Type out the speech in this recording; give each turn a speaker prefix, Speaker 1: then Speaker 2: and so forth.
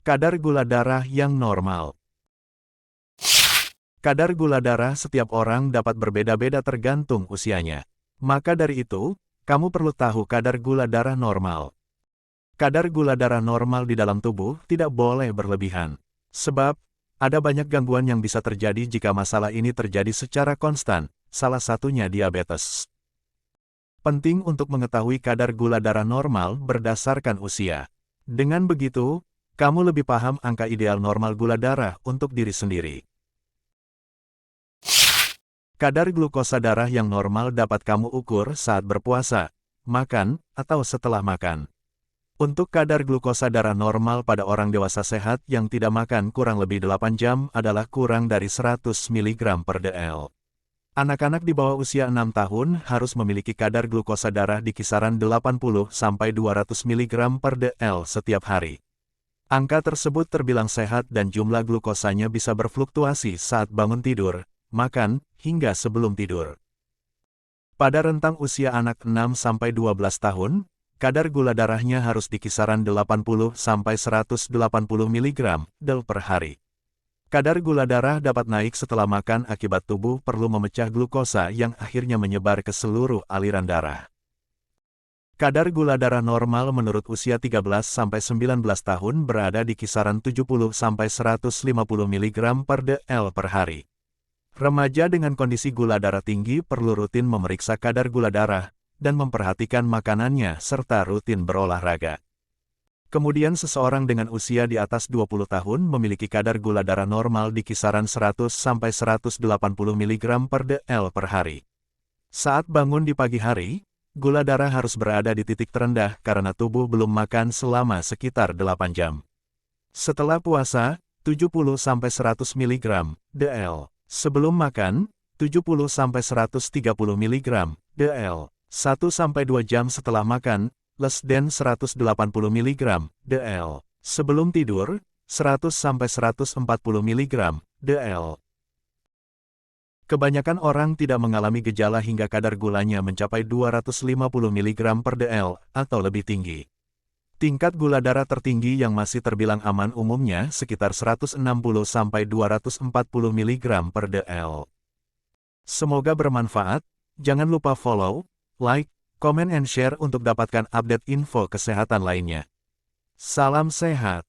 Speaker 1: Kadar gula darah yang normal. Kadar gula darah setiap orang dapat berbeda-beda tergantung usianya. Maka dari itu, kamu perlu tahu kadar gula darah normal. Kadar gula darah normal di dalam tubuh tidak boleh berlebihan. Sebab, ada banyak gangguan yang bisa terjadi jika masalah ini terjadi secara konstan, salah satunya diabetes. Penting untuk mengetahui kadar gula darah normal berdasarkan usia. Dengan begitu, kamu lebih paham angka ideal normal gula darah untuk diri sendiri. Kadar glukosa darah yang normal dapat kamu ukur saat berpuasa, makan, atau setelah makan. Untuk kadar glukosa darah normal pada orang dewasa sehat yang tidak makan kurang lebih 8 jam adalah kurang dari 100 mg per dl. Anak-anak di bawah usia 6 tahun harus memiliki kadar glukosa darah di kisaran 80-200 mg per dl setiap hari. Angka tersebut terbilang sehat dan jumlah glukosanya bisa berfluktuasi saat bangun tidur, makan, hingga sebelum tidur. Pada rentang usia anak 6-12 tahun, kadar gula darahnya harus di kisaran 80-180 mg/dl per hari. Kadar gula darah dapat naik setelah makan akibat tubuh perlu memecah glukosa yang akhirnya menyebar ke seluruh aliran darah. Kadar gula darah normal menurut usia 13-19 tahun berada di kisaran 70-150 mg per dl per hari. Remaja dengan kondisi gula darah tinggi perlu rutin memeriksa kadar gula darah dan memperhatikan makanannya serta rutin berolahraga. Kemudian seseorang dengan usia di atas 20 tahun memiliki kadar gula darah normal di kisaran 100-180 mg per dl per hari. Saat bangun di pagi hari, gula darah harus berada di titik terendah karena tubuh belum makan selama sekitar 8 jam. Setelah puasa, 70-100 mg dl. Sebelum makan, 70-130 mg dl. 1-2 jam setelah makan, less than 180 mg dl. Sebelum tidur, 100-140 mg dl. Kebanyakan orang tidak mengalami gejala hingga kadar gulanya mencapai 250 mg per dl atau lebih tinggi. Tingkat gula darah tertinggi yang masih terbilang aman umumnya sekitar 160-240 mg per dl. Semoga bermanfaat, jangan lupa follow, like, komen and share untuk dapatkan update info kesehatan lainnya. Salam sehat.